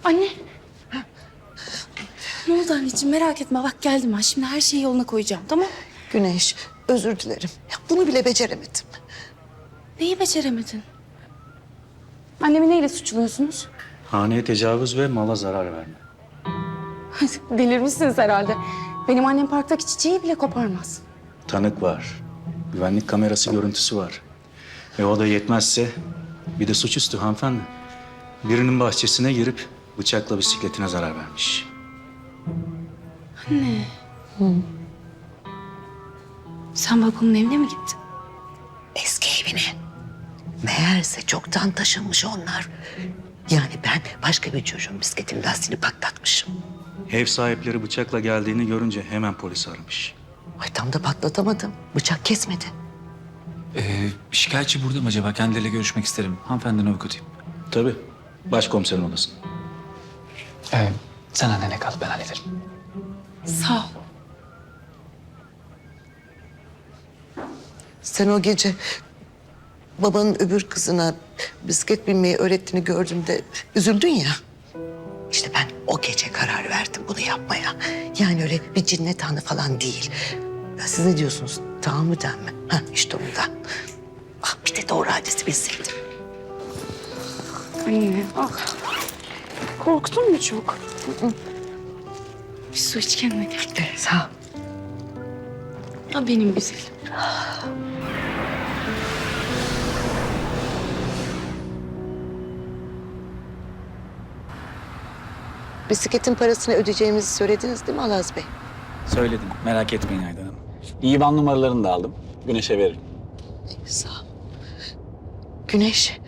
Anne. Ne oldu anneciğim, merak etme. Bak geldim ben. Şimdi her şeyi yoluna koyacağım, tamam? Güneş, özür dilerim. Ya bunu bile beceremedim. Neyi beceremedin? Annemi neyle suçluyorsunuz? Haneye tecavüz ve mala zarar verme. Delirmişsiniz herhalde. Benim annem parktaki çiçeği bile koparmaz. Tanık var. Güvenlik kamerası görüntüsü var. Ve o da yetmezse bir de suçüstü hanımefendi. Birinin bahçesine girip bıçakla bisikletine zarar vermiş. Anne. Sen babamın evine mi gittin? Eski evine. Meğerse çoktan taşınmış onlar. Yani ben başka bir çocuğun bisikletin lastiğini patlatmışım. Ev sahipleri bıçakla geldiğini görünce hemen polisi aramış. Ay tam da patlatamadım. Bıçak kesmedi. Şikayetçi burada mı acaba? Kendileriyle görüşmek isterim. Hanımefendinin avukatıyım. Tabii. Başkomiserin odasında. Sen annene kal, ben hallederim. Sağ ol. Sen o gece babanın öbür kızına bisiklet binmeyi öğrettiğini gördüğümde üzüldün ya. İşte ben o gece karar verdim bunu yapmaya. Yani öyle bir cinnet anı falan değil. Ya siz ne diyorsunuz? Tahammüden mi? Ha işte ondan. Ah bir de doğru adresi bilseydim. Anne, ah. Korktun mu çok? Bir su iç kendine gel. Sağ ol. Ha benim güzelim. Bisikletin parasını ödeyeceğimizi söylediniz değil mi Alaz Bey? Söyledim, merak etmeyin Aydan Hanım. İvan numaralarını da aldım. Güneş'e veririm. Sağ ol. Güneş,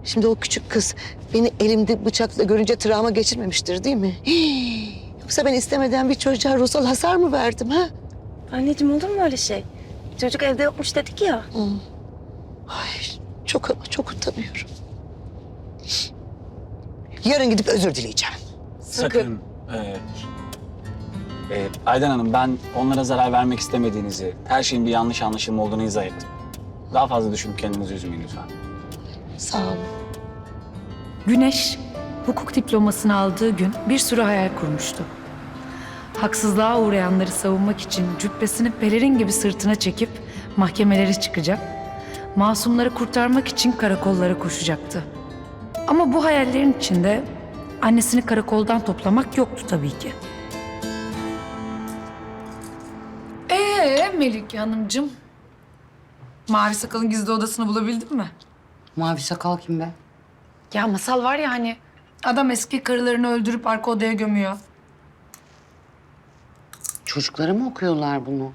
şimdi o küçük kız beni elimde bıçakla görünce travma geçirmemiştir değil mi? Hii, yoksa ben istemeden bir çocuğa ruhsal hasar mı verdim ha? Anneciğim olur mu öyle şey? Çocuk evde yokmuş dedik ya. Ay çok ama çok utanıyorum. Yarın gidip özür dileyeceğim. Sakın. Aydan Hanım, ben onlara zarar vermek istemediğinizi, her şeyin bir yanlış anlaşılma olduğunu izah ettim. Daha fazla düşünüp kendinizi üzmeyin lütfen. Sağ olun. Güneş, hukuk diplomasını aldığı gün bir sürü hayal kurmuştu. Haksızlığa uğrayanları savunmak için cübbesini pelerin gibi sırtına çekip mahkemelere çıkacak, masumları kurtarmak için karakollara koşacaktı. Ama bu hayallerin içinde annesini karakoldan toplamak yoktu tabii ki. Melike Hanımcığım, Mavi Sakal'ın gizli odasını bulabildin mi? Mavi sakal kim be? Ya Masal var ya hani, adam eski karılarını öldürüp arka odaya gömüyor. Çocuklara mı okuyorlar bunu?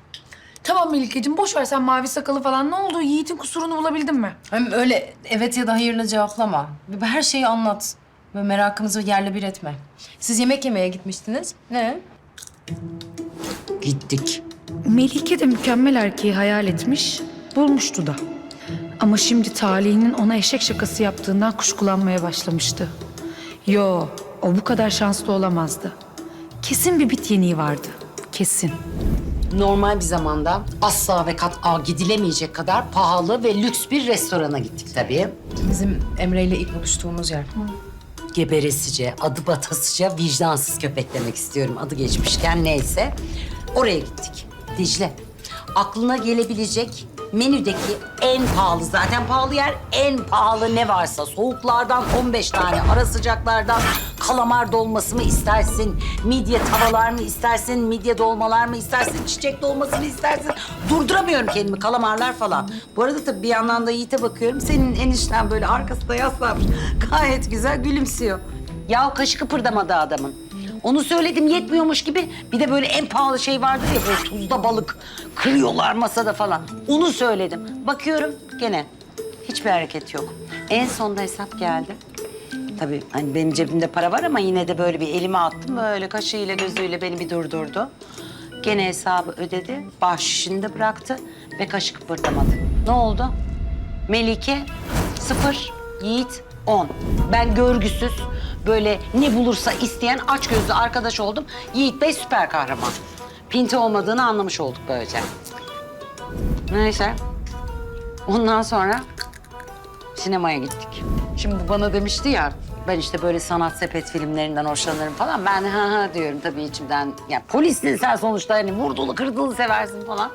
Tamam Melike'cim, boş ver sen Mavi Sakal'ı falan. Ne oldu? Yiğit'in kusurunu bulabildin mi? Hem öyle evet ya da hayırla cevaplama. Her şeyi anlat. Ve merakımızı yerle bir etme. Siz yemek yemeye gitmiştiniz. Ne? Gittik. Melike de mükemmel erkeği hayal etmiş, bulmuştu da. Ama şimdi talihinin ona eşek şakası yaptığından kuşkulanmaya başlamıştı. Yo, o bu kadar şanslı olamazdı. Kesin bir bit yeniği vardı, kesin. Normal bir zamanda asla ve kat'a gidilemeyecek kadar pahalı ve lüks bir restorana gittik tabii. Bizim Emre ile ilk buluştuğumuz yer. Geberesice, adı batasıca vicdansız köpek demek istiyorum. Adı geçmişken neyse. Oraya gittik. Dicle, aklına gelebilecek menüdeki en pahalı, zaten pahalı yer, en pahalı ne varsa. Soğuklardan 15 tane, ara sıcaklardan kalamar dolması mı istersin, midye tavalar mı istersin, midye dolmalar mı istersin, çiçek dolması mı istersin? Durduramıyorum kendimi, kalamarlar falan. Bu arada tabii bir yandan da Yiğit'e bakıyorum. Senin enişten böyle arkasında yaslanmış. Gayet güzel gülümsüyor. Ya o kaşı kıpırdamadı adamın. Onu söyledim yetmiyormuş gibi bir de böyle en pahalı şey vardır ya böyle tuzda balık kırıyorlar masada falan. Onu söyledim. Bakıyorum gene hiçbir hareket yok. En sonunda hesap geldi. Tabii hani benim cebimde para var ama yine de böyle bir elime attım. Böyle kaşıyla gözüyle beni bir durdurdu. Gene hesabı ödedi. Bahşişini de bıraktı ve kaşı kıpırdamadı. Ne oldu? Melike 0, Yiğit 10. Ben görgüsüz, böyle ne bulursa isteyen açgözlü arkadaş oldum. Yiğit Bey süper kahraman. Pinti olmadığını anlamış olduk böylece. Neyse. Ondan sonra sinemaya gittik. Şimdi bana demişti ya, ben işte böyle sanat sepet filmlerinden hoşlanırım falan. Ben ha diyorum tabii içimden. Ya polissin sen sonuçta, hani vurdulu kırdılı seversin falan.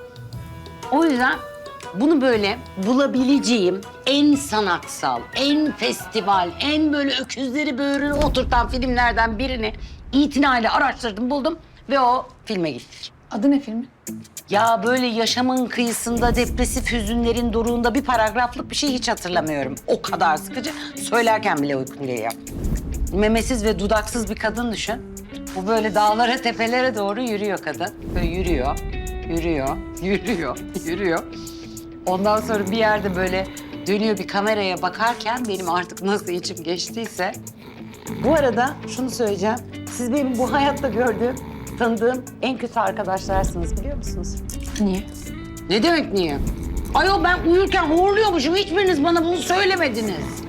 O yüzden bunu böyle bulabileceğim en sanatsal, en festival, en böyle öküzleri böğrüne oturtan filmlerden birini itinayla araştırdım, buldum ve o filme gittik. Adı ne filmin? Ya böyle yaşamın kıyısında, depresif hüzünlerin doruğunda bir paragraflık bir şey hiç hatırlamıyorum. O kadar sıkıcı. Söylerken bile uykum geliyor. Memesiz ve dudaksız bir kadın düşün. Bu böyle dağlara, tepelere doğru yürüyor kadın. Böyle yürüyor, yürüyor, yürüyor, yürüyor. Ondan sonra bir yerde böyle dönüyor bir kameraya bakarken benim artık nasıl içim geçtiyse. Bu arada şunu söyleyeceğim. Siz benim bu hayatta gördüğüm, tanıdığım en kötü arkadaşlarsınız biliyor musunuz? Niye? Ne demek niye? Ayol ben uyurken horluyormuşum. Hiçbiriniz bana bunu söylemediniz.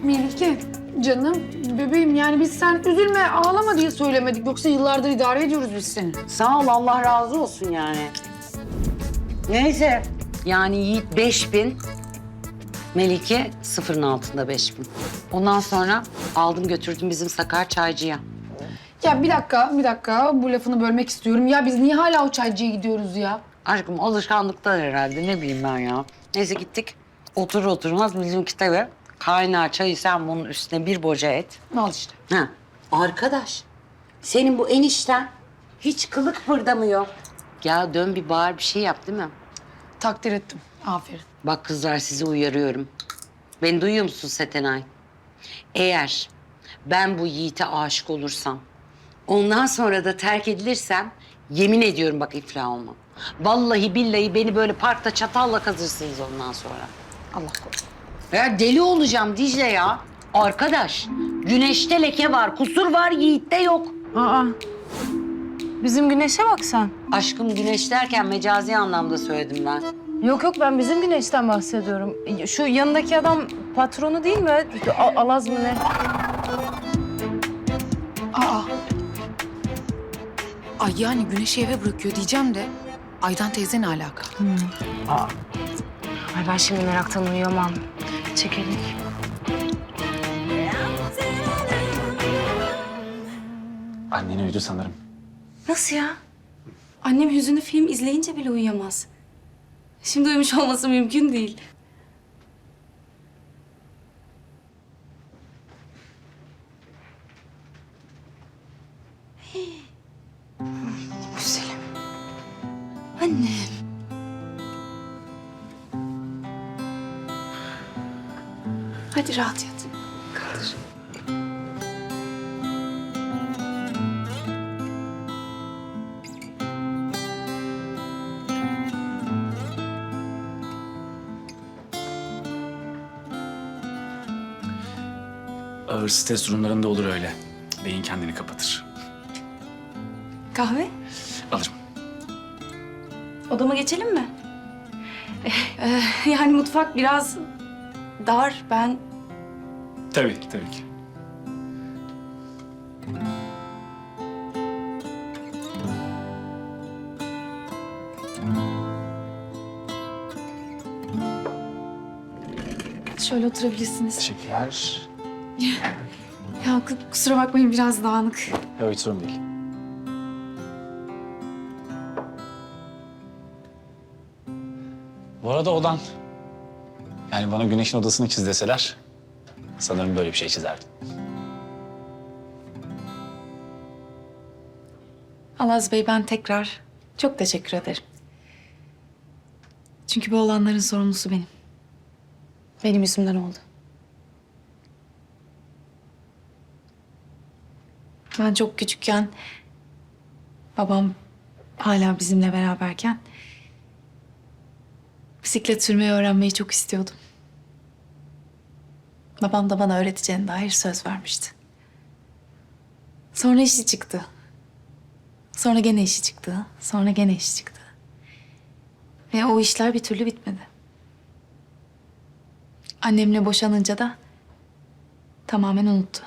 Melike, canım, bebeğim yani biz sen üzülme, ağlama diye söylemedik. Yoksa yıllardır idare ediyoruz biz seni. Sağ ol, Allah razı olsun yani. Neyse. Yani Yiğit 5000, Melike sıfırın altında 5000. Ondan sonra aldım götürdüm bizim Sakar Çaycı'ya. Ya bir dakika. Bu lafını bölmek istiyorum. Ya biz niye hala o çaycıya gidiyoruz ya? Aşkım alışkanlıktan herhalde, ne bileyim ben ya. Neyse gittik. Oturur oturmaz bizim kitabı kaynar çayı sen bunun üstüne bir boca et. Al işte. Ha. Arkadaş, senin bu enişten hiç kılı kıpırdamıyor. Ya dön bir bağır bir şey yap değil mi? Takdir ettim. Aferin. Bak kızlar sizi uyarıyorum. Beni duyuyor musun Setenay? Eğer ben bu Yiğit'e aşık olursam, ondan sonra da terk edilirsem yemin ediyorum bak iflah olmam. Vallahi billahi beni böyle parkta çatalla kazırsınız ondan sonra. Allah korusun. Ya deli olacağım Dicle ya. Arkadaş, güneşte leke var, kusur var, Yiğit'te yok. Aa. Bizim Güneş'e bak sen. Aşkım güneş derken mecazi anlamda söyledim ben. Yok ben bizim Güneş'ten bahsediyorum. Şu yanındaki adam patronu değil mi? Alaz mı ne? Aa. Ay yani Güneş'i eve bırakıyor diyeceğim de Aydan teyze ne alaka? Ay ben şimdi meraktan uyuyamam. Çekelim. Annen uyudu sanırım. Nasıl ya? Annem hüzünlü film izleyince bile uyuyamaz. Şimdi uyumuş olması mümkün değil. Güzelim. Annem. Hadi rahat yat. Kaldır. Ağır stres durumlarında olur öyle. Beyin kendini kapatır. Kahve? Alırım. Odama geçelim mi? Yani mutfak biraz dar. Ben Tabii ki. şöyle oturabilirsiniz. Teşekkürler. Ya kusura bakmayın biraz dağınık. Yok hiç sorun değil. Bu arada odan. Yani bana Güneş'in odasını çiz deseler sanırım böyle bir şey çizerdim. Alaz Bey, ben tekrar çok teşekkür ederim. Çünkü bu olanların sorumlusu benim. Benim yüzümden oldu. Ben çok küçükken, babam hala bizimle beraberken bisiklet sürmeyi öğrenmeyi çok istiyordum. Babam da bana öğreteceğine dair söz vermişti. Sonra işi çıktı. Sonra gene işi çıktı. Sonra gene işi çıktı. Ve o işler bir türlü bitmedi. Annemle boşanınca da tamamen unuttu.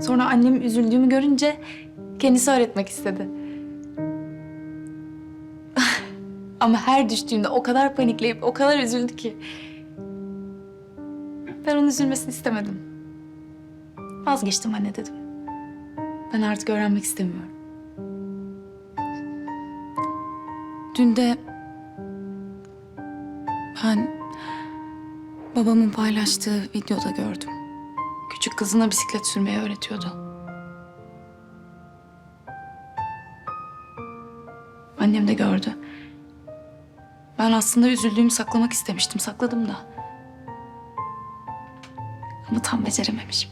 Sonra annem üzüldüğümü görünce kendisi öğretmek istedi. Ama her düştüğümde o kadar panikleyip o kadar üzüldü ki. Ben onun üzülmesini istemedim. Vazgeçtim anne dedim. Ben artık öğrenmek istemiyorum. Dün de ben babamın paylaştığı videoda gördüm. Küçük kızına bisiklet sürmeyi öğretiyordu. Annem de gördü. Ben aslında üzüldüğümü saklamak istemiştim. Sakladım da. Ama tam becerememişim.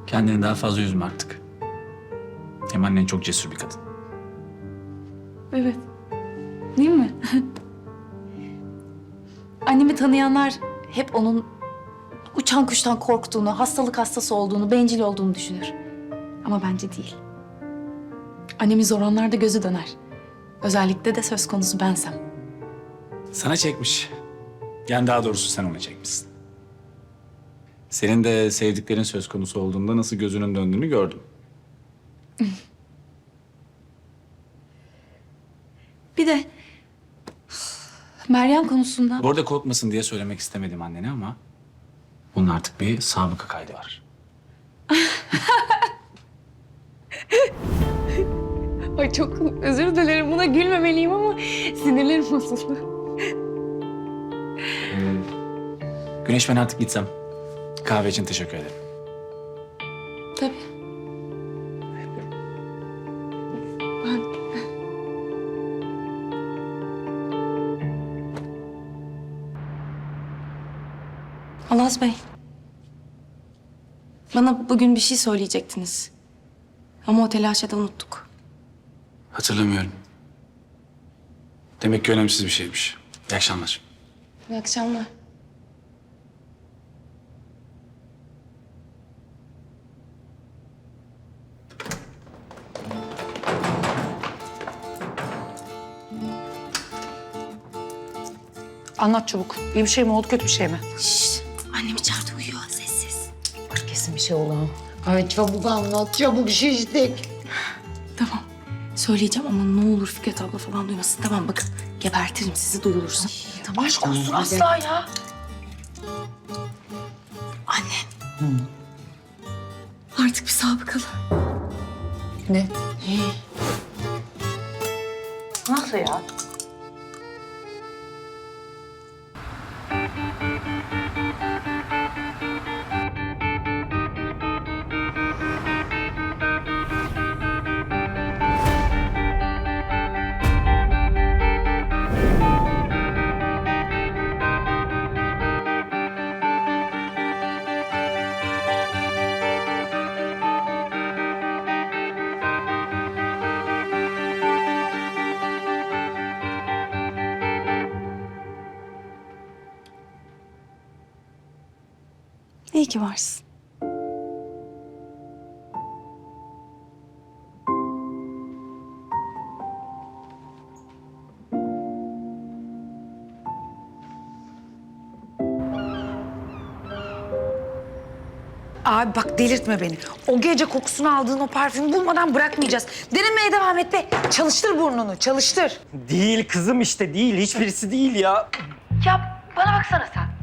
Kendini daha fazla üzme artık. Hem annen çok cesur bir kadın. Evet. Değil mi? Annemi tanıyanlar hep onun uçan kuştan korktuğunu, hastalık hastası olduğunu, bencil olduğunu düşünür. Ama bence değil. Annemin zor anlarda gözü döner. Özellikle de söz konusu bensem. Sana çekmiş. Yani daha doğrusu sen ona çekmişsin. Senin de sevdiklerin söz konusu olduğunda nasıl gözünün döndüğünü gördüm. Bir de Meryem konusunda... Bu arada korkmasın diye söylemek istemedim annene ama... bunun artık bir sabıka kaydı var. Ay çok özür dilerim. Buna gülmemeliyim ama sinirlerim bozuldu. Güneş, ben artık gitsem. Kahve için teşekkür ederim. Tabii. Ben... Alaz Bey. Bana bugün bir şey söyleyecektiniz. Ama o telaşede unuttuk. Hatırlamıyorum. Demek ki önemsiz bir şeymiş. İyi akşamlar. İyi akşamlar. Anlat çabuk. İyi bir şey mi oldu, kötü bir şey mi? Şşş, annem içeride uyuyor. Sessiz. Kesin bir şey olan. Ay çabuk anlat, çabuk şiştik. Tamam. Söyleyeceğim ama ne olur Fikret abla falan duymasın. Tamam, bakın gebertirim sizi duyulursa. Tamam, aşk olsun. Asla ya. Anne. Artık bir sabıkalı. Ne? Nasıl ya? İyi ki varsın. Abi bak delirtme beni. O gece kokusunu aldığın o parfümü bulmadan bırakmayacağız. Denemeye devam et be. Çalıştır burnunu, çalıştır. Değil kızım işte değil. Hiçbirisi değil ya. Ya bana baksana sen.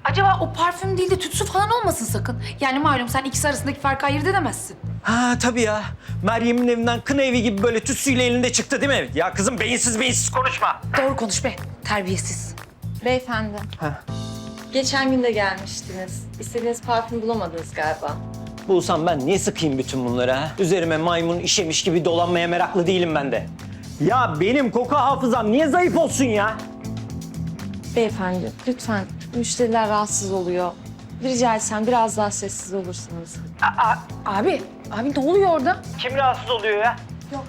Acaba o parfüm değil de tütsü falan olmasın sakın. Yani malum sen ikisi arasındaki farkı ayırt edemezsin. Ha tabii ya. Meryem'in evinden kına evi gibi böyle tütsüyle elinde çıktı değil mi? Ya kızım beyinsiz konuşma. Doğru konuş be, terbiyesiz. Beyefendi. Geçen gün de gelmiştiniz. İstediğiniz parfüm bulamadınız galiba. Bulsam ben niye sıkayım bütün bunları ha? Üzerime maymun işemiş gibi dolanmaya meraklı değilim ben de. Ya benim koku hafızam niye zayıf olsun ya? Beyefendi lütfen müşteriler rahatsız oluyor. Rica etsem biraz daha sessiz olursunuz. Abi ne oluyor orada? Kim rahatsız oluyor ya?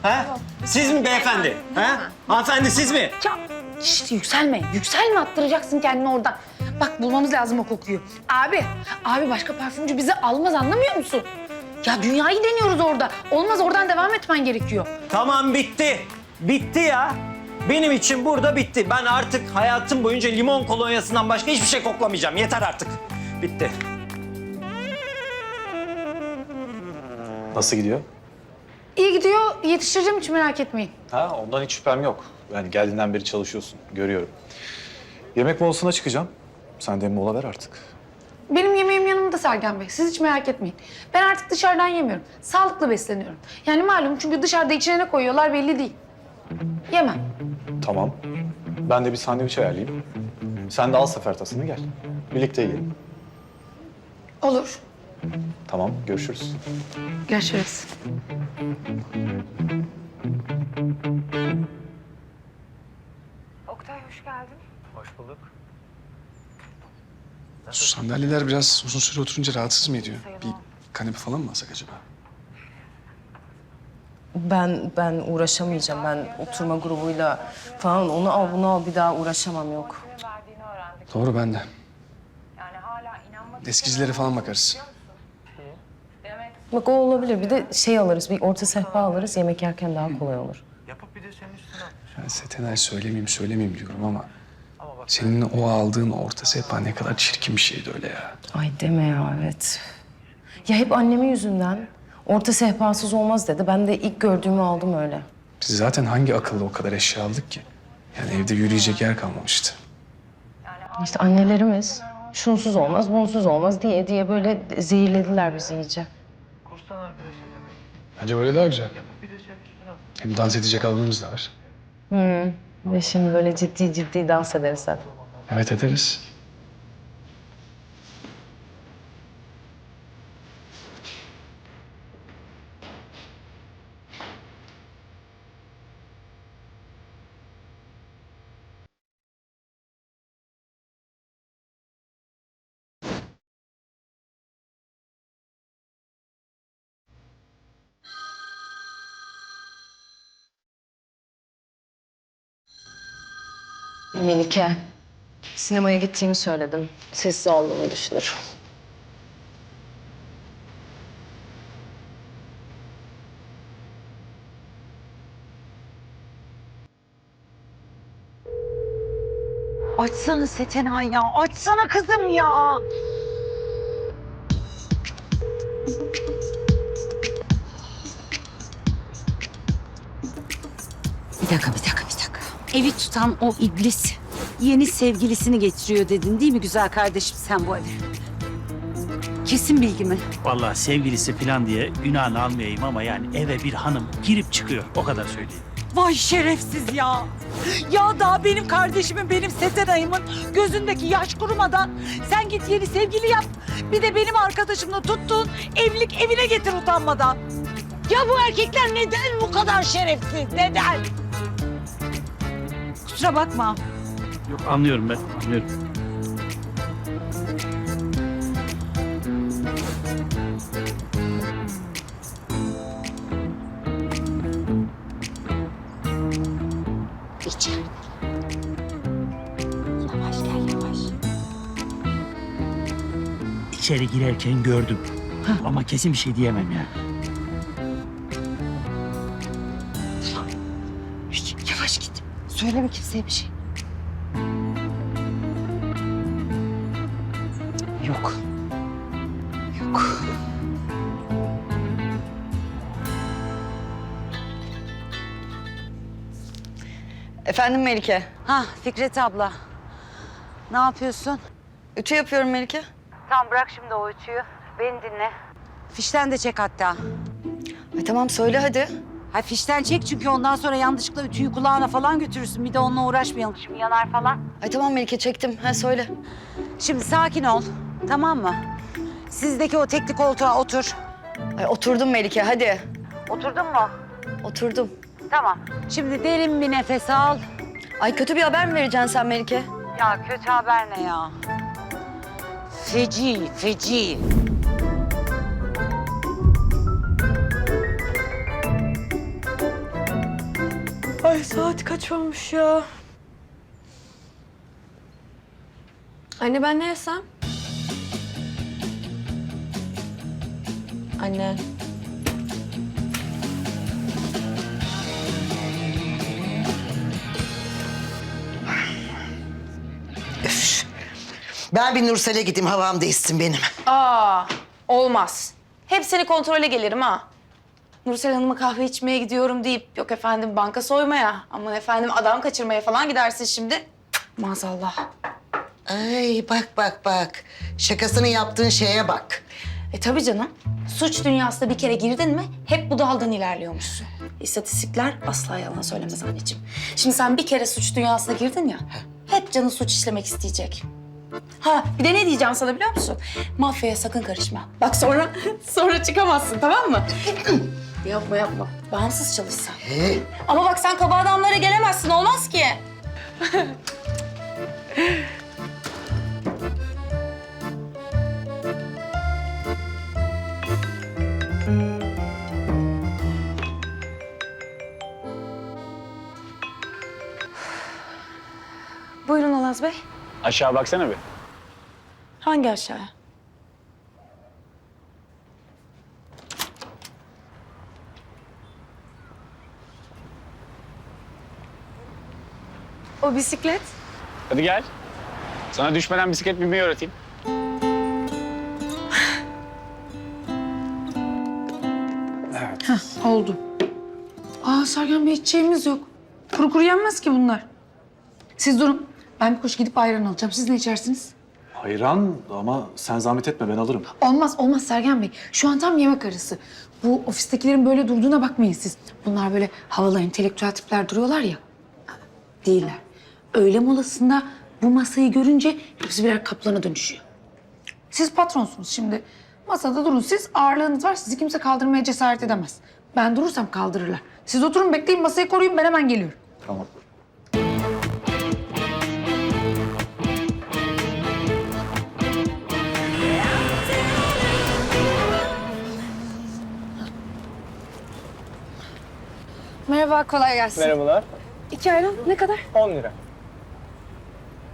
Ha? Siz mi beyefendi? Ha? Hanımefendi siz mi? Ya işte yükselme attıracaksın kendini oradan. Bak bulmamız lazım o kokuyu. Abi başka parfümcü bizi almaz anlamıyor musun? Ya dünyayı deniyoruz orada. Olmaz oradan devam etmen gerekiyor. Tamam bitti. Bitti ya. Benim için burada bitti. Ben artık hayatım boyunca limon kolonyasından başka hiçbir şey koklamayacağım. Yeter artık. Bitti. Nasıl gidiyor? İyi gidiyor, yetiştireceğim hiç merak etmeyin. Ha, ondan hiç şüphem yok. Yani geldiğinden beri çalışıyorsun, görüyorum. Yemek molasına çıkacağım. Sen de mola ver artık. Benim yemeğim yanımda Sergen Bey, siz hiç merak etmeyin. Ben artık dışarıdan yemiyorum, sağlıklı besleniyorum. Yani malum çünkü dışarıda içine ne koyuyorlar belli değil. Yemem. Tamam. Ben de bir sandviç ayarlayayım. Sen de al sefertasını gel. Birlikte yiyelim. Olur. Tamam, görüşürüz. Görüşürüz. Oktay hoş geldin. Hoş bulduk. Şu sandalyeler biraz uzun süre oturunca rahatsız mı ediyor? Bir kanepe falan mı alsak acaba? Ben uğraşamayacağım. Ben oturma grubuyla falan onu al bunu al bir daha uğraşamam yok. Doğru ben de. Eskizlere falan bakarız. Bak o olabilir. Bir de şey alırız, bir orta sehpa alırız. Yemek yerken daha kolay olur. Yani Setenay söylemeyeyim diyorum ama... Senin o aldığın orta sehpa ne kadar çirkin bir şeydi öyle ya. Ay deme ya, evet. Ya hep annemin yüzünden orta sehpasız olmaz dedi. Ben de ilk gördüğümü aldım öyle. Biz zaten hangi akıllı o kadar eşya aldık ki? Yani evde yürüyecek yer kalmamıştı. İşte annelerimiz şunsuz olmaz, bunsuz olmaz diye böyle zehirlediler bizi iyice. Bence böyle daha güzel. Hem dans edecek alanımız da var. Ve şimdi böyle ciddi dans ederiz zaten. Evet ederiz. Melike, sinemaya gittiğimi söyledim. Sessiz olduğumu düşünür. Açsana Setenay ya. Açsana kızım ya. Bir dakika. Evi tutan o iblis yeni sevgilisini getiriyor dedin değil mi güzel kardeşim sen bu eve? Kesin bilgi mi? Vallahi sevgilisi falan diye günahını almayayım ama yani eve bir hanım girip çıkıyor. O kadar söyleyeyim. Vay şerefsiz ya. Ya daha benim kardeşimin, benim Setenay'ımın gözündeki yaş kurumadan sen git yeni sevgili yap. Bir de benim arkadaşımla tuttuğun evlilik evine getir utanmadan. Ya bu erkekler neden bu kadar şerefsiz? Neden? Kusura bakma. Yok anlıyorum ben, anlıyorum. İçeride. Yavaş gel yavaş. İçeri girerken gördüm. Ama kesin bir şey diyemem yani. Yavaş git. Söyleme kimseye bir şey. Yok. Efendim Melike. Ha Fikret abla. Ne yapıyorsun? Ütü yapıyorum Melike. Tamam bırak şimdi o ütüyü. Beni dinle. Fişten de çek hatta. Tamam söyle hadi. Ha fişten çek çünkü ondan sonra yanlışlıkla ütüyü kulağına falan götürürsün. Bir de onunla uğraşmayalım şimdi yanar falan. Tamam Melike çektim. Söyle. Şimdi sakin ol tamam mı? Sizdeki o tekli koltuğa otur. Oturdum Melike hadi. Oturdun mu? Oturdum. Tamam. Şimdi derin bir nefes al. Kötü bir haber mi vereceksin sen Melike? Ya kötü haber ne ya? Feci, feci. Saat kaç olmuş ya? Anne ben ne yesem? Anne. Üf. Ben bir Nursel'e gideyim, havam değişsin benim. Olmaz. Hep seni kontrole gelirim ha. Nursel Hanım'a kahve içmeye gidiyorum deyip yok efendim banka soymaya ama efendim adam kaçırmaya falan gidersin şimdi. Maazallah. Ay bak. Şakasını yaptığın şeye bak. Tabii canım. Suç dünyasına bir kere girdin mi hep bu daldan ilerliyormuşsun. İstatistikler asla yalan söylemez anneciğim. Şimdi sen bir kere suç dünyasına girdin ya, hep canın suç işlemek isteyecek. Bir de ne diyeceğim sana biliyor musun? Mafyaya sakın karışma. Bak sonra çıkamazsın tamam mı? Yapma. Bağımsız çalışsan. Ama bak sen kaba adamlara gelemezsin olmaz ki. Buyurun Alaz Bey. Aşağı baksana bir. Hangi aşağıya? O bisiklet. Hadi gel. Sana düşmeden bisiklet binmeyi öğreteyim. Oldu. Sergen Bey içeceğimiz yok. Kuru kuru yenmez ki bunlar. Siz durun. Ben bir koş gidip ayran alacağım. Siz ne içersiniz? Hayran ama sen zahmet etme, ben alırım. Olmaz Sergen Bey. Şu an tam yemek arası. Bu ofistekilerin böyle durduğuna bakmayın siz. Bunlar böyle havalı, entelektüel tipler duruyorlar ya. Değiller. Öğle molasında bu masayı görünce hepsi birer kaplana dönüşüyor. Siz patronsunuz şimdi. Masada durun siz. Ağırlığınız var. Sizi kimse kaldırmaya cesaret edemez. Ben durursam kaldırırlar. Siz oturun bekleyin masayı koruyun. Ben hemen geliyorum. Tamam. Merhaba kolay gelsin. Merhabalar. 2 ayran ne kadar? 10 lira.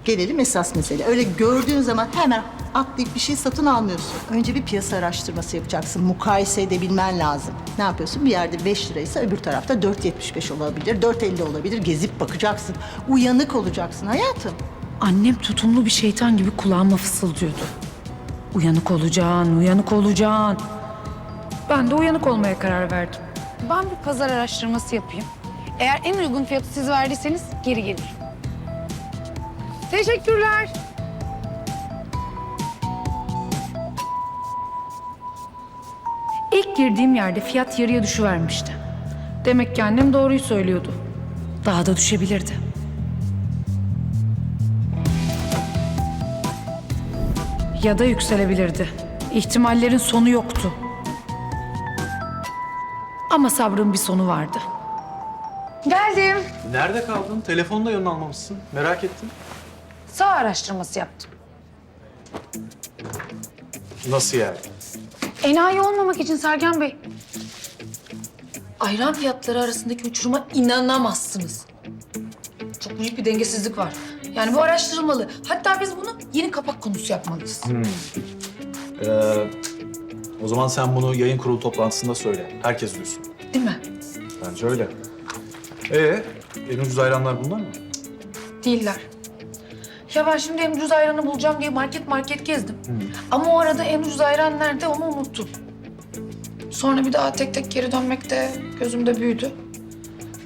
Gelelim esas mesele. Öyle gördüğün zaman hemen atlayıp bir şey satın almıyorsun. Önce bir piyasa araştırması yapacaksın. Mukayese edebilmen lazım. Ne yapıyorsun? Bir yerde 5 liraysa öbür tarafta 4.75 olabilir, 4.50 olabilir. Gezip bakacaksın. Uyanık olacaksın hayatım. Annem tutumlu bir şeytan gibi kulağıma fısıldıyordu. Uyanık olacaksın. Ben de uyanık olmaya karar verdim. Ben bir pazar araştırması yapayım. Eğer en uygun fiyatı siz verdiyseniz geri gelirim. Teşekkürler. İlk girdiğim yerde fiyat yarıya düşüvermişti. Demek ki annem doğruyu söylüyordu. Daha da düşebilirdi. Ya da yükselebilirdi. İhtimallerin sonu yoktu. Ama sabrın bir sonu vardı. Geldim. Nerede kaldın? Telefonu da yanına almamışsın. Merak ettim. Sağ araştırması yaptım. Nasıl yani? Enayi olmamak için Sergen Bey. Ayran fiyatları arasındaki uçuruma inanamazsınız. Çok büyük bir dengesizlik var. Yani bu araştırılmalı. Hatta biz bunu yeni kapak konusu yapmalıyız. O zaman sen bunu yayın kurulu toplantısında söyle. Herkes duysun. Değil mi? Bence öyle. En ucuz ayranlar bunlar mı? Değiller. Ya ben şimdi en ucuz ayranı bulacağım diye market gezdim. Ama o arada en ucuz ayran nerede onu unuttum. Sonra bir daha tek tek geri dönmek de gözümde büyüdü.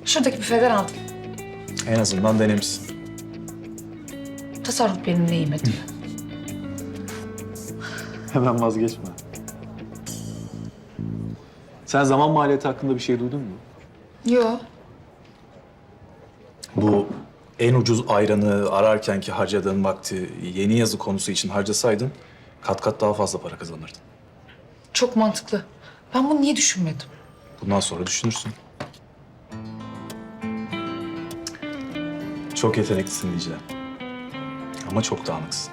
Şuradaki büfeden aldım. En azından denemişsin. Tasarruf benim neyime diyor. Hemen vazgeçme. Sen zaman maliyeti hakkında bir şey duydun mu? Yok. Bu en ucuz ayranı ararkenki harcadığın vakti yeni yazı konusu için harcasaydın kat kat daha fazla para kazanırdın. Çok mantıklı. Ben bunu niye düşünmedim? Bundan sonra düşünürsün. Çok yeteneklisin diyeceğim. Ama çok dağınıksın.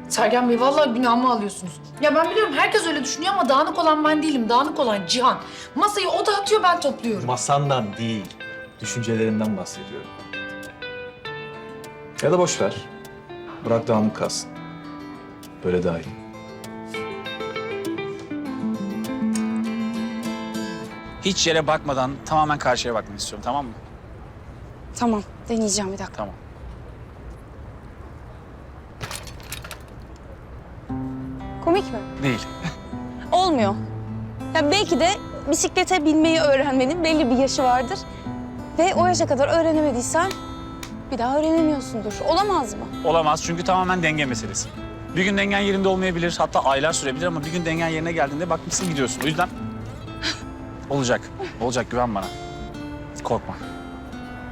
Sergen Bey vallahi günahımı alıyorsunuz. Ya ben biliyorum herkes öyle düşünüyor ama dağınık olan ben değilim. Dağınık olan Cihan. Masayı o dağıtıyor ben topluyorum. Masandan değil, düşüncelerinden bahsediyorum. Ya da boş ver. Bırak dağınık kalsın. Böyle daha iyi. Hiç yere bakmadan tamamen karşıya bakmanı istiyorum, tamam mı? Tamam, deneyeceğim bir dakika. Tamam. Komik mi? Değil. Olmuyor. Ya belki de bisiklete binmeyi öğrenmenin belli bir yaşı vardır. Ve o yaşa kadar öğrenemediysen bir daha öğrenemiyorsundur. Olamaz mı? Olamaz çünkü tamamen denge meselesi. Bir gün dengen yerinde olmayabilir, hatta aylar sürebilir ama bir gün dengen yerine geldiğinde bakmışsın gidiyorsun. O yüzden olacak. Olacak, güven bana. Korkma.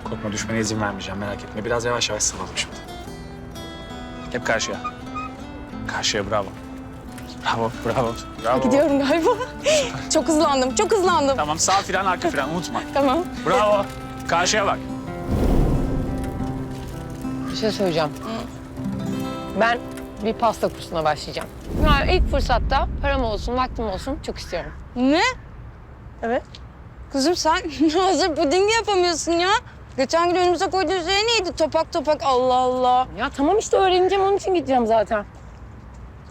Korkma, düşmene izin vermeyeceğim, merak etme. Biraz yavaş yavaş sıvalım şimdi. Hep karşıya. Karşıya, bravo. Bravo, bravo, bravo. Gidiyorum galiba. Çok hızlandım, çok hızlandım. Tamam, sağ fren, arka fren, unutma. Tamam. Bravo. Karşıya bak. Bir şey söyleyeceğim. Ben bir pasta kursuna başlayacağım. Yani ilk fırsatta param olsun, vaktim olsun çok istiyorum. Ne? Evet. Kızım sen hazır puding yapamıyorsun ya. Geçen gün önümüze koyduğun şey neydi? Topak topak, Allah Allah. Ya tamam işte öğreneceğim, onun için gideceğim zaten.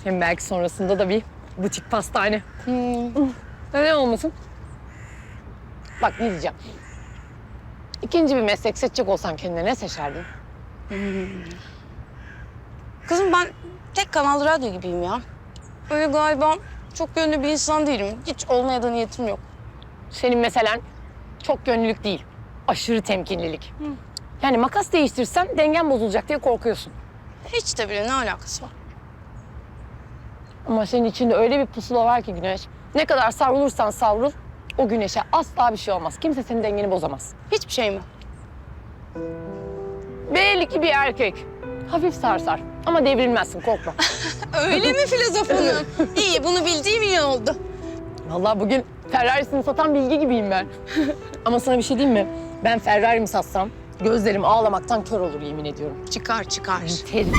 Hem belki sonrasında da bir butik pastane. Neden olmasın? Bak ne diyeceğim. İkinci bir meslek seçecek olsan kendine ne seçerdin? Kızım ben tek kanal radyo gibiyim ya. Öyle galiba çok yönlü bir insan değilim. Hiç olmaya da niyetim yok. Senin meselen çok gönüllülük değil, aşırı temkinlilik. Yani makas değiştirsen dengen bozulacak diye korkuyorsun. Hiç de bile ne alakası var? Ama senin içinde öyle bir pusula var ki Güneş. Ne kadar savrulursan savrul, o güneşe asla bir şey olmaz. Kimse senin dengeni bozamaz. Hiçbir şey mi? Belli ki bir erkek. Hafif sarsar ama devrilmezsin, korkma. Öyle mi filozofunun? İyi, bunu bildiğim iyi oldu. Vallahi bugün Ferrari'sini satan bilgi gibiyim ben. Ama sana bir şey diyeyim mi? Ben Ferrari'mi satsam gözlerim ağlamaktan kör olur yemin ediyorum. Çıkar, çıkar. Terim.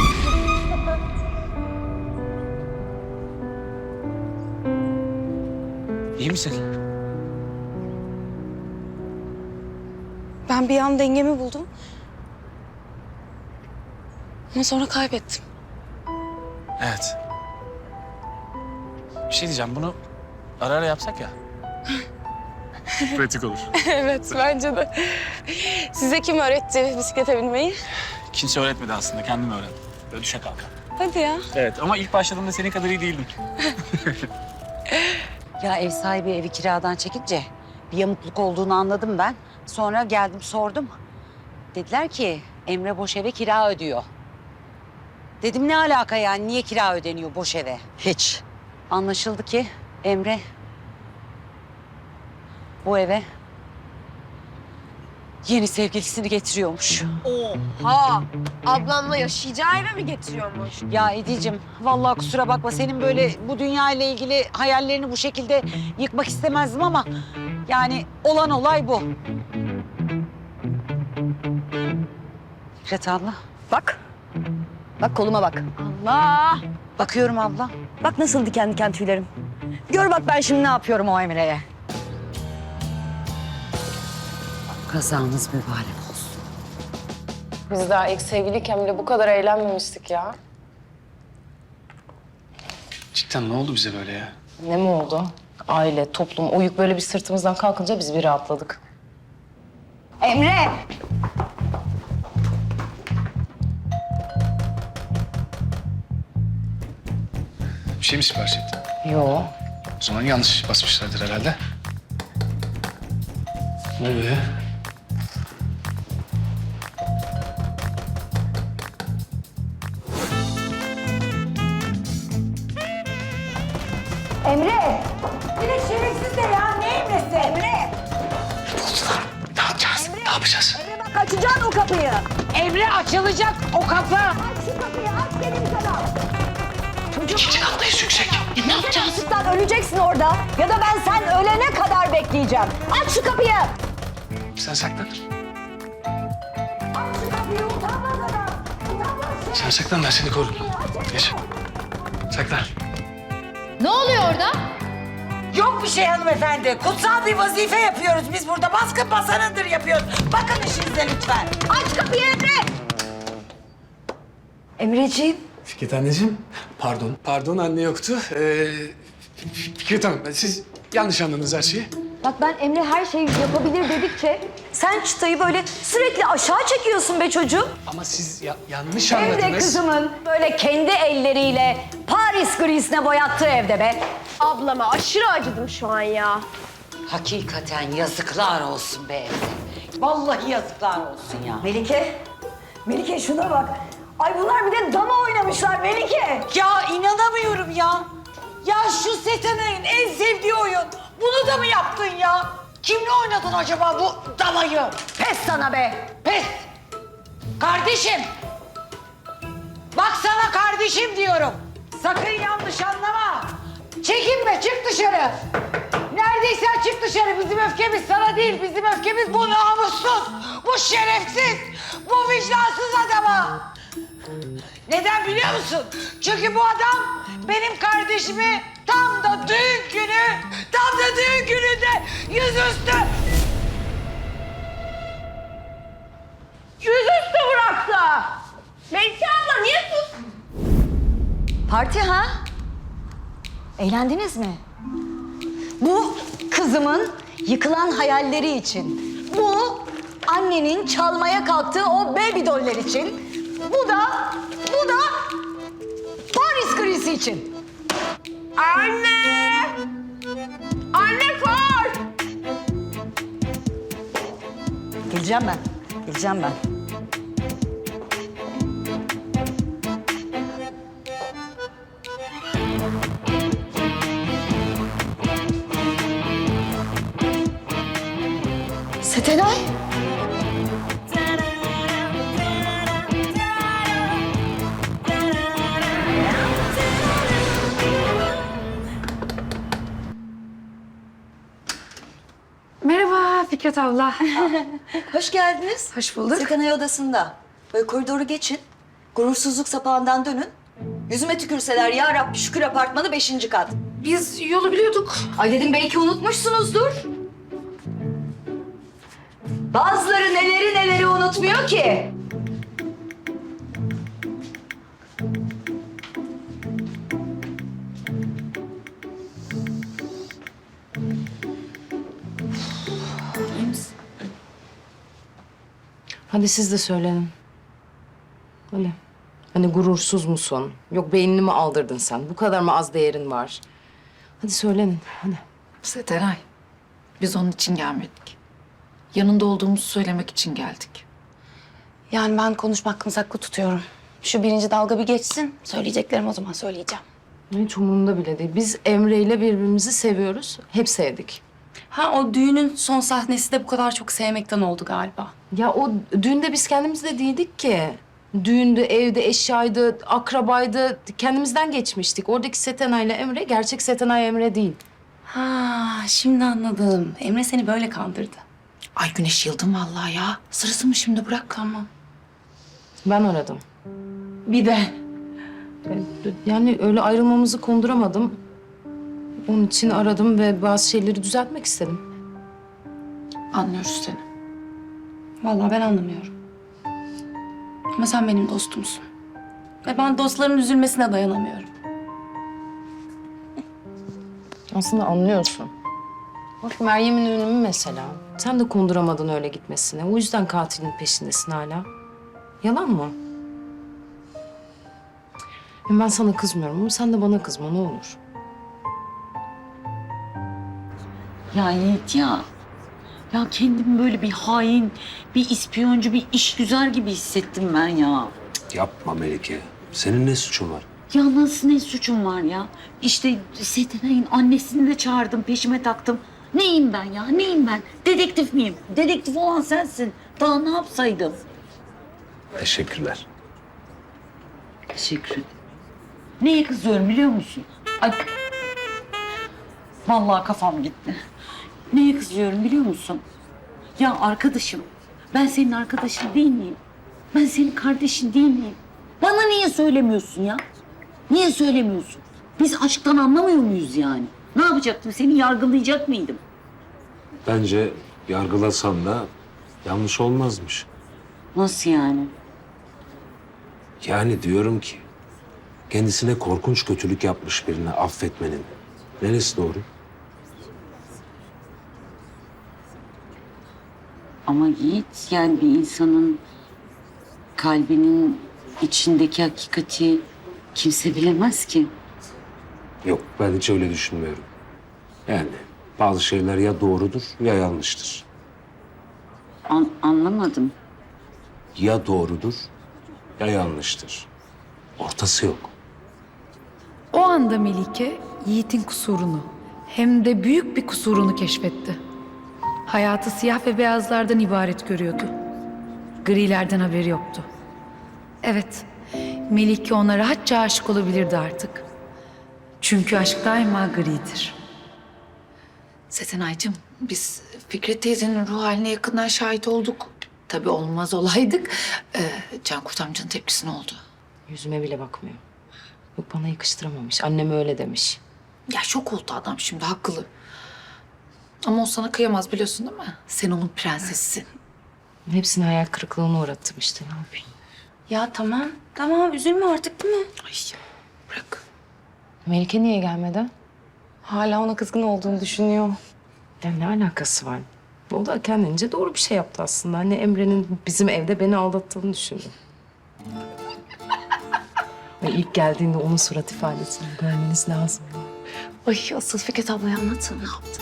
İyi misin? Ben bir an dengemi buldum. Ama sonra kaybettim. Evet. Bir şey diyeceğim, bunu ara ara yapsak ya. Pratik olur. Evet, bence de. Size kim öğretti bisiklete binmeyi? Kimse öğretmedi aslında, kendim öğrendim. Böyle düşe kalka. Hadi ya. Evet ama ilk başladığımda senin kadar iyi değildim. Ya ev sahibi evi kiradan çekince bir yamukluk olduğunu anladım ben. Sonra geldim sordum. Dediler ki Emre boş eve kira ödüyor. Dedim ne alaka yani, niye kira ödeniyor boş eve? Hiç. Anlaşıldı ki Emre bu eve yeni sevgilisini getiriyormuş. Oha! Ablamla yaşayacağı eve mi getiriyormuş? Ya Ediciğim, vallahi kusura bakma, senin böyle bu dünya ile ilgili hayallerini bu şekilde yıkmak istemezdim ama yani olan olay bu. Fikret abla. Bak. Bak koluma bak. Allah! Bakıyorum abla. Bak nasıl diken diken tüylerim. Gör bak ben şimdi ne yapıyorum o Emre'ye. Kazanız mübarek olsun. Biz daha ilk sevgiliyken bile bu kadar eğlenmemiştik ya. Cidden ne oldu bize böyle ya? Ne mi oldu? Aile, toplum, o yük böyle bir sırtımızdan kalkınca biz bir rahatladık. Emre! Bir şey mi sipariş ettin? Yo. O zaman yanlış basmışlardır herhalde. Ne oluyor ya? Emre! Bir de şerefsiz de ya. Ne Emre'si? Emre! Ne yapacağız? Ne yapacağız? Emre bak açacaksın o kapıyı. Emre açılacak o kapı. Aç şu kapıyı aç dedim sana. Çocuk İkinci kattayız yüksek. ne yapacağız? Açlıktan öleceksin orada. Ya da ben sen ölene kadar bekleyeceğim. Aç şu kapıyı. Sen saklan. Aç şu kapıyı utanmaz adam. Utanmaz. Sen saklan, ben seni korurum. Geç. Saklan. Ne oluyor orada? Yok bir şey hanımefendi. Kutsal bir vazife yapıyoruz biz burada. Baskın basanındır yapıyoruz. Bakın işinize lütfen. Aç kapıyı Emre. Emreciğim. Fikret anneciğim, pardon. Pardon, anne yoktu. Fikret Hanım, siz yanlış anladınız her şeyi. Bak ben Emre her şeyi yapabilir dedikçe sen çıtayı böyle sürekli aşağı çekiyorsun be çocuğum. Ama siz yanlış Hem anladınız. de kızımın böyle kendi elleriyle Paris grisine boyattığı evde be. Ablama aşırı acıdım şu an ya. Hakikaten yazıklar olsun be Emre. Vallahi yazıklar olsun ya. Melike şuna bak. Ay bunlar bir de dama oynamışlar Melike. Ya inanamıyorum ya. Ya şu Setenay'ın en sevdiği oyun. Bunu da mı yaptın ya? Kimle oynadın acaba bu damayı? Pes sana be, pes. Kardeşim. Bak sana kardeşim diyorum. Sakın yanlış anlama. Çekinme, çık dışarı. Neredeysen çık dışarı. Bizim öfkemiz sana değil, bizim öfkemiz bu namussuz, bu şerefsiz, bu vicdansız adama. Neden biliyor musun? Çünkü bu adam benim kardeşimi tam da düğün gününde yüzüstü bıraktı. Melike abla niye sus? Parti ha? Eğlendiniz mi? Bu kızımın yıkılan hayalleri için. Bu annenin çalmaya kalktığı o baby doller için. Bu da Paris grisi için. Anne! Anne koş! Geleceğim ben. Setenay. Merhaba Fikret abla. Hoş geldiniz. Hoş bulduk. Setenay odasında. Böyle koridoru geçin. Gurursuzluk sapağından dönün. Yüzüme tükürseler ya Rabbi şükür apartmanı 5. kat. Biz yolu biliyorduk. Ay dedim belki unutmuşsunuzdur. Bazıları neleri unutmuyor ki. Hadi siz de söyleyin. Öyle. Hani gurursuz musun? Yok beynini mi aldırdın sen? Bu kadar mı az değerin var? Hadi söylenin. Hadi. Setenay, biz onun için gelmedik. Yanında olduğumuzu söylemek için geldik. Yani ben konuşma hakkımı saklı tutuyorum. Şu birinci dalga bir geçsin. Söyleyeceklerimi o zaman söyleyeceğim. Hiç umurumda bile değil. Biz Emre ile birbirimizi seviyoruz. Hep sevdik. Ha o düğünün son sahnesi de bu kadar çok sevmekten oldu galiba. Ya o düğünde biz kendimiz de değildik ki. Düğündü, evde, eşyaydı, akrabaydı. Kendimizden geçmiştik. Oradaki Setenay ile Emre gerçek Setenay Emre değil. Ha şimdi anladım. Emre seni böyle kandırdı. Ay Güneş yıldım vallahi ya. Sırası mı şimdi bırak. Tamam. Ben aradım. Bir de. Yani öyle ayrılmamızı konduramadım. Onun için aradım ve bazı şeyleri düzeltmek istedim. Anlıyoruz seni. Vallahi ben anlamıyorum. Ama sen benim dostumsun. Ve ben dostların üzülmesine dayanamıyorum. Aslında anlıyorsun. Bak Meryem'in ölümü mesela. Sen de konduramadın öyle gitmesine. O yüzden katilin peşindesin hala. Yalan mı? Ben sana kızmıyorum ama sen de bana kızma ne olur. Ya Yiğit ya. Ya kendimi böyle bir hain, bir ispiyoncu, bir işgüzar gibi hissettim ben ya. Yapma Melike. Senin ne suçun var? Ya nasıl ne suçum var ya? İşte Setenay'ın annesini de çağırdım, peşime taktım. Neyim ben ya, neyim ben? Dedektif miyim? Dedektif olan sensin. Daha ne yapsaydım? Teşekkürler. Teşekkür ederim. Neye kızıyorum biliyor musun? Ay, vallahi kafam gitti. Neye kızıyorum biliyor musun? Ya arkadaşım, ben senin arkadaşın değil miyim? Ben senin kardeşin değil miyim? Bana niye söylemiyorsun ya? Niye söylemiyorsun? Biz aşktan anlamıyor muyuz yani? Ne yapacaktım? Seni yargılayacak mıydım? Bence yargılasan da yanlış olmazmış. Nasıl yani? Yani diyorum ki kendisine korkunç kötülük yapmış birini affetmenin neresi doğru? Ama Yiğit, yani bir insanın kalbinin içindeki hakikati kimse bilemez ki. Yok, ben hiç öyle düşünmüyorum. Yani bazı şeyler ya doğrudur ya yanlıştır. Anlamadım. Ya doğrudur ya yanlıştır. Ortası yok. O anda Melike Yiğit'in kusurunu, hem de büyük bir kusurunu keşfetti. Hayatı siyah ve beyazlardan ibaret görüyordu. Grilerden haberi yoktu. Evet, Melike ona rahatça aşık olabilirdi artık. Çünkü aşk daima gridir. Setenay'cığım biz Fikret teyzenin ruh haline yakından şahit olduk. Tabii olmaz olaydık. Cankurt amcanın tepkisi ne oldu? Yüzüme bile bakmıyor. Yok, bana yakıştıramamış. Annem öyle demiş. Ya şok oldu adam şimdi, haklı. Ama o sana kıyamaz biliyorsun değil mi? Sen onun prensesisin. Hepsini hayal kırıklığına uğrattım işte, ne yapayım? Ya tamam üzülme artık değil mi? Ay bırak. Melike niye gelmedi? Hala ona kızgın olduğunu düşünüyor. Ya ne alakası var? O da kendince doğru bir şey yaptı aslında. Hani Emre'nin bizim evde beni aldattığını düşündü. Ve ilk geldiğinde onun surat ifadesini görmeniz lazım. Ay asıl Fikret ablaya anlatsana ne yaptı?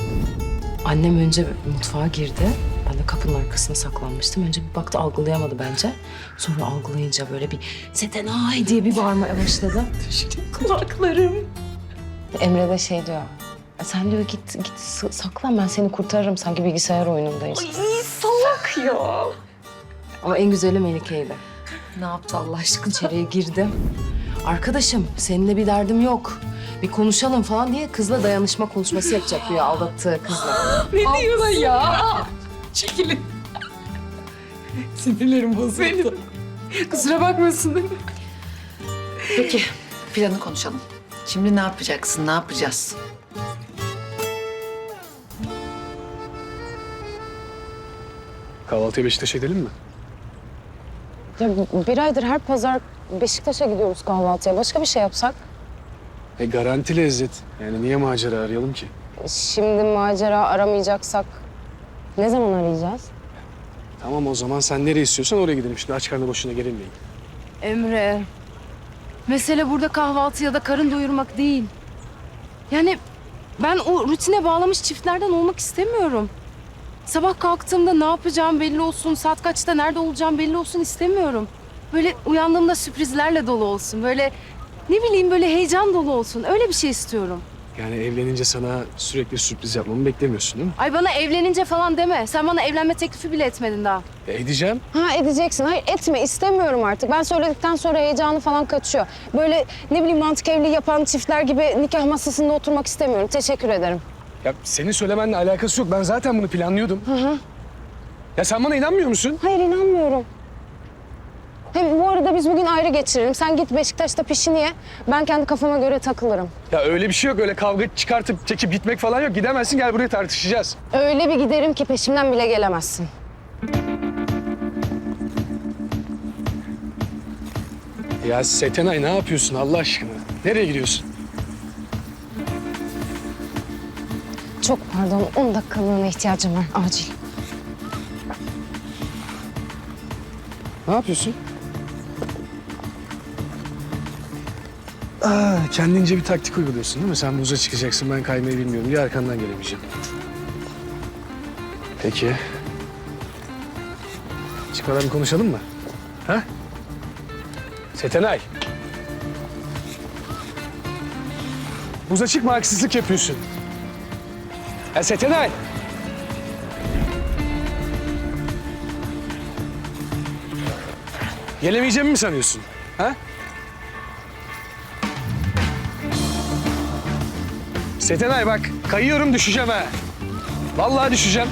Annem önce mutfağa girdi. Ben de kapının arkasına saklanmıştım. Önce bir baktı, algılayamadı bence. Sonra algılayınca böyle bir Setenay diye bir bağırmaya başladı. Kulaklarım. Emre de şey diyor. Sen diyor git saklan, ben seni kurtarırım. Sanki bilgisayar oyunundayız. Ay salak ya. Ama en güzeli Melike'ydi. Ne yaptı Allah aşkına? İçeriye girdi. Arkadaşım seninle bir derdim yok. Bir konuşalım falan diye kızla dayanışma konuşması yapacak diyor, aldattığı kızla. Ne diyorsun ya? Çekilin. Sinirlerim bozuldu. Kusura bakmasın değil mi? Peki planı konuşalım. Şimdi ne yapacaksın, ne yapacağız? Kahvaltıya Beşiktaş'a gidelim mi? Ya bir aydır her pazar Beşiktaş'a gidiyoruz kahvaltıya. Başka bir şey yapsak? Garanti lezzet. Yani niye macera arayalım ki? Şimdi macera aramayacaksak ne zaman arayacağız? Tamam, o zaman sen nereye istiyorsan oraya gidelim. Şimdi aç karnına boşuna gerilmeyin. Emre, mesele burada kahvaltı ya da karın doyurmak değil. Yani ben o rutine bağlamış çiftlerden olmak istemiyorum. Sabah kalktığımda ne yapacağım belli olsun, saat kaçta nerede olacağım belli olsun istemiyorum. Böyle uyandığımda sürprizlerle dolu olsun, böyle ne bileyim böyle heyecan dolu olsun. Öyle bir şey istiyorum. Yani evlenince sana sürekli sürpriz yapmamı beklemiyorsun değil mi? Ay bana evlenince falan deme. Sen bana evlenme teklifi bile etmedin daha. Edeceğim. Ha edeceksin. Hayır etme, istemiyorum artık. Ben söyledikten sonra heyecanı falan kaçıyor. Böyle ne bileyim mantık evliliği yapan çiftler gibi nikah masasında oturmak istemiyorum. Teşekkür ederim. Ya senin söylemenle alakası yok. Ben zaten bunu planlıyordum. Ya sen bana inanmıyor musun? Hayır inanmıyorum. Hem bu arada biz bugün ayrı geçirelim. Sen git Beşiktaş'ta pişini ye. Ben kendi kafama göre takılırım. Ya öyle bir şey yok. Öyle kavga çıkartıp çekip gitmek falan yok. Gidemezsin, gel buraya tartışacağız. Öyle bir giderim ki peşimden bile gelemezsin. Ya Setenay ne yapıyorsun Allah aşkına? Nereye gidiyorsun? Çok pardon, 10 dakikalığına ihtiyacım var. Acil. Ne yapıyorsun? Kendince bir taktik uyguluyorsun değil mi? Sen buza çıkacaksın, ben kaymayı bilmiyorum diye arkandan gelemeyeceğim. Peki. Çıkmadan bir konuşalım mı? Ha? Setenay. Buz açık mı haksızlık yapıyorsun? Ya Setenay! Gelemeyeceğimi mi sanıyorsun? Ha? Setenay bak, kayıyorum düşeceğim ha. Vallahi düşeceğim.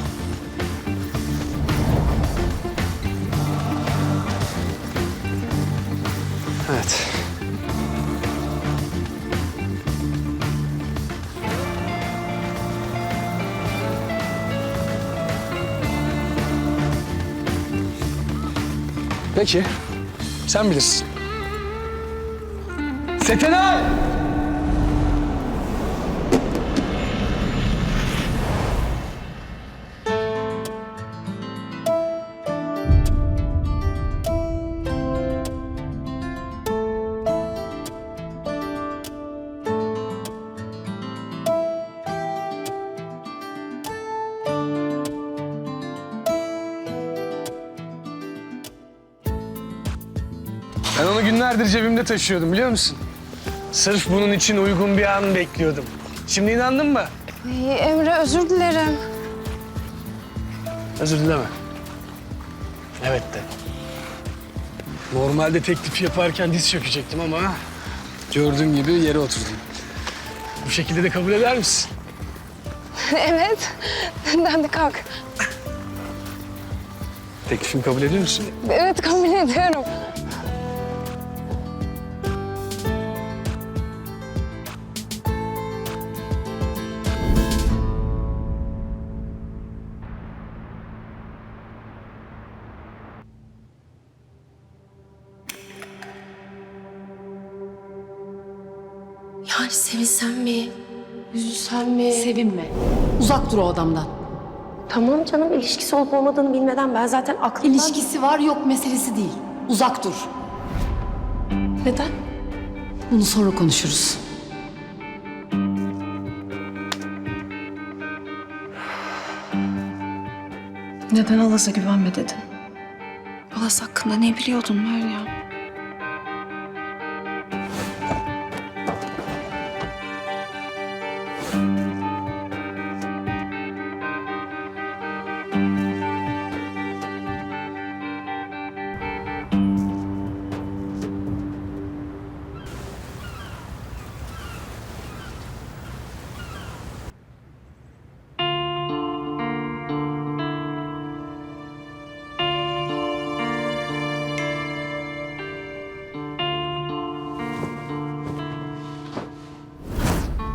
Evet. Peki, sen bilirsin. Setenay! Ben onu günlerdir cebimde taşıyordum biliyor musun? Sırf bunun için uygun bir an bekliyordum. Şimdi inandın mı? Emre özür dilerim. Özür dileme. Evet de. Normalde teklif yaparken diz çökecektim ama gördüğün gibi yere oturdum. Bu şekilde de kabul eder misin? Evet. Ben de kalk. Teklifimi kabul ediyor musun? Evet kabul ediyorum. Yani sevinsem mi? Üzülsem mi? Sevinme. Uzak dur o adamdan. Tamam canım, ilişkisi olup olmadığını bilmeden ben zaten aklımdan... İlişkisi var yok meselesi değil. Uzak dur. Neden? Bunu sonra konuşuruz. Neden Alas'a güvenme dedin? Alas hakkında ne biliyordun Meryem?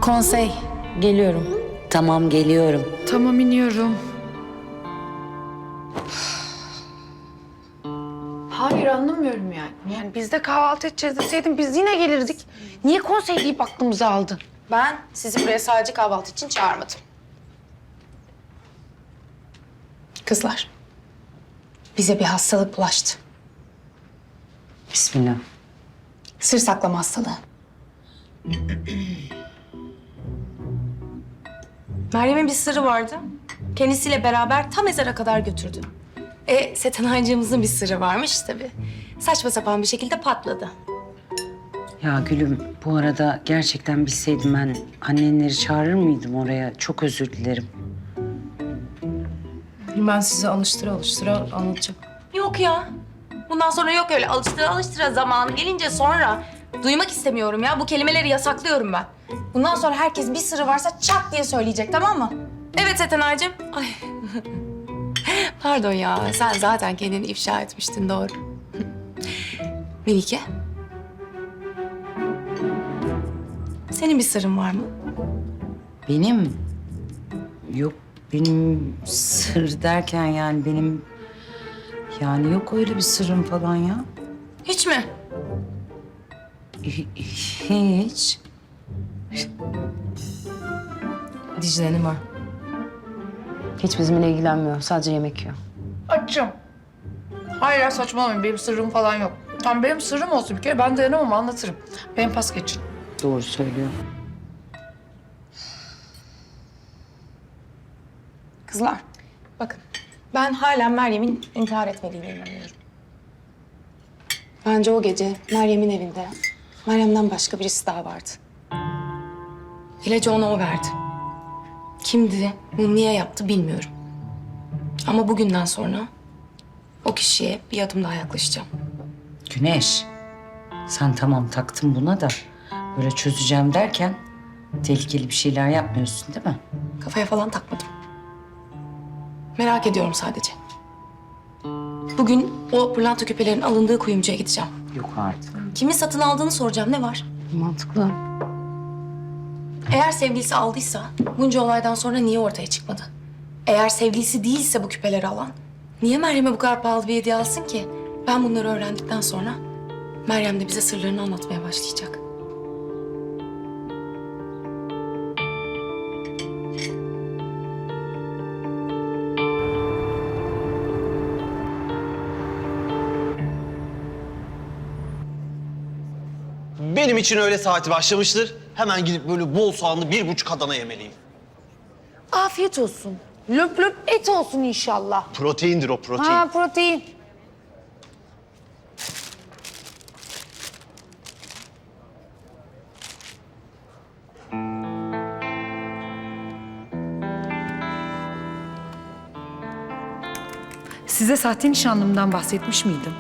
Konsey, geliyorum. Tamam, geliyorum. Tamam, iniyorum. Hayır anlamıyorum yani. Yani biz de kahvaltı edeceğiz deseydin biz yine gelirdik. Niye konsey deyip aklımızı aldın? Ben sizi buraya sadece kahvaltı için çağırmadım. Kızlar, bize bir hastalık bulaştı. Bismillah. Sır saklama hastalığı. Meryem'in bir sırrı vardı. Kendisiyle beraber ta mezara kadar götürdü. Setenaycığımızın bir sırrı varmış tabii. Saçma sapan bir şekilde patladı. Ya Gülüm, bu arada gerçekten bilseydim ben annenleri çağırır mıydım oraya? Çok özür dilerim. Ben size alıştıra anlatacağım. Yok ya. Bundan sonra yok öyle alıştıra zamanı gelince sonra. Duymak istemiyorum ya. Bu kelimeleri yasaklıyorum ben. Bundan sonra herkes bir sırrı varsa çat diye söyleyecek, tamam mı? Evet Setenay'cığım. Ay. Pardon ya. Sen zaten kendini ifşa etmiştin, doğru. Melike. Senin bir sırrın var mı? Benim? Yok, benim sır derken yani benim... Yani yok öyle bir sırrım falan ya. Hiç mi? Hiç. Dicle'nin var. Hiç bizimle ilgilenmiyor. Sadece yemek yiyor. Açım. Hayır ya saçmalamayın. Benim sırrım falan yok. Tam benim sırrım olsa bir kere ben dayanamam anlatırım. Benim pas geçin. Doğru söylüyor. Kızlar, bakın. Ben hala Meryem'in intihar etmediğine inanıyorum. Bence o gece Meryem'in evinde Meryem'den başka birisi daha vardı. İlacı ona o verdi. Kimdi, bunu niye yaptı bilmiyorum. Ama bugünden sonra o kişiye bir adım daha yaklaşacağım. Güneş, sen tamam taktın buna da böyle çözeceğim derken tehlikeli bir şeyler yapmıyorsun değil mi? Kafaya falan takmadım. Merak ediyorum sadece. Bugün o pırlanta küpelerin alındığı kuyumcuya gideceğim. Yok artık. Kimin satın aldığını soracağım, ne var? Mantıklı. Eğer sevgilisi aldıysa bunca olaydan sonra niye ortaya çıkmadı? Eğer sevgilisi değilse bu küpeleri alan, niye Meryem'e bu kadar pahalı bir hediye alsın ki? Ben bunları öğrendikten sonra Meryem de bize sırlarını anlatmaya başlayacak. Benim için öğle saati başlamıştır. Hemen gidip böyle bol soğanlı 1,5 Adana yemeliyim. Afiyet olsun. Löp löp et olsun inşallah. Proteindir o, protein. Ha, protein. Size sahte nişanlımdan bahsetmiş miydim?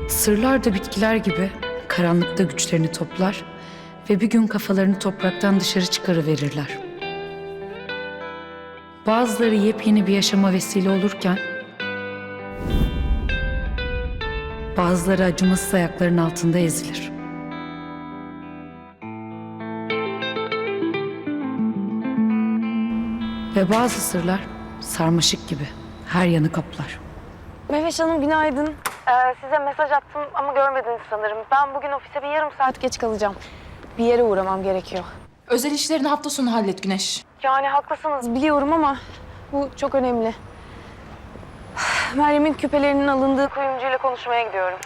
Sırlar da bitkiler gibi karanlıkta güçlerini toplar ve bir gün kafalarını topraktan dışarı çıkarıverirler. Bazıları yepyeni bir yaşama vesile olurken, bazıları acımasız ayakların altında ezilir. Ve bazı sırlar sarmaşık gibi her yanı kaplar. Mehveş Hanım günaydın. Size mesaj attım ama görmediniz sanırım. Ben bugün ofise bir yarım saat geç kalacağım. Bir yere uğramam gerekiyor. Özel işlerini hafta sonu hallet Güneş. Yani haklısınız biliyorum ama bu çok önemli. Meryem'in küpelerinin alındığı kuyumcuyla konuşmaya gidiyorum.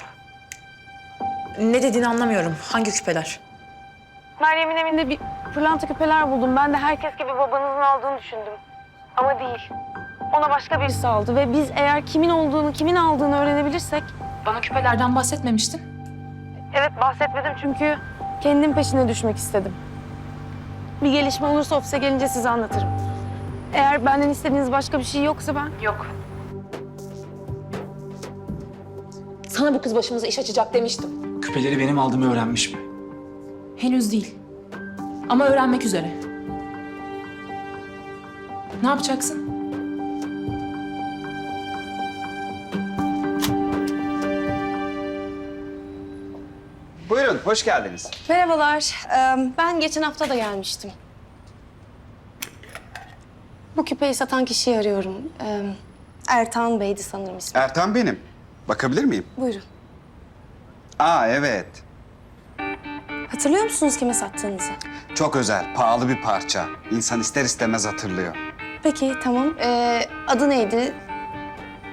Ne dediğini anlamıyorum. Hangi küpeler? Meryem'in evinde bir pırlanta küpeler buldum. Ben de herkes gibi babanızın aldığını düşündüm. Ama değil. Ona başka birisi aldı ve biz eğer kimin olduğunu, kimin aldığını öğrenebilirsek... Bana küpelerden bahsetmemiştin. Evet bahsetmedim çünkü kendim peşine düşmek istedim. Bir gelişme olursa ofise gelince size anlatırım. Eğer benden istediğiniz başka bir şey yoksa ben... Yok. Sana bu kız başımıza iş açacak demiştim. Küpeleri benim aldığımı öğrenmiş mi? Henüz değil. Ama öğrenmek üzere. Ne yapacaksın? Buyurun, hoş geldiniz. Merhabalar. Ben geçen hafta da gelmiştim. Bu küpeyi satan kişiyi arıyorum. Ertan Bey'di sanırım ismi. Ertan benim. Bakabilir miyim? Buyurun. Aa, evet. Hatırlıyor musunuz kime sattığınızı? Çok özel, pahalı bir parça. İnsan ister istemez hatırlıyor. Peki, tamam. Adı neydi?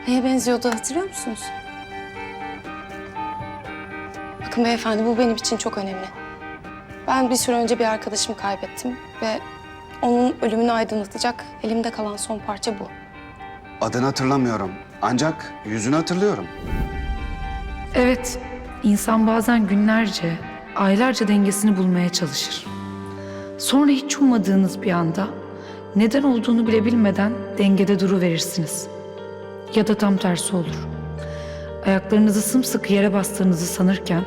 Neye benziyordu hatırlıyor musunuz? Bakın beyefendi, bu benim için çok önemli. Ben bir süre önce bir arkadaşımı kaybettim ve onun ölümünü aydınlatacak elimde kalan son parça bu. Adını hatırlamıyorum. Ancak yüzünü hatırlıyorum. Evet, insan bazen günlerce, aylarca dengesini bulmaya çalışır. Sonra hiç ummadığınız bir anda neden olduğunu bile bilmeden dengede duruverirsiniz. Ya da tam tersi olur. Ayaklarınızı sımsıkı yere bastığınızı sanırken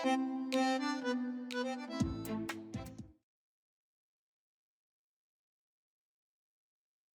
Müzik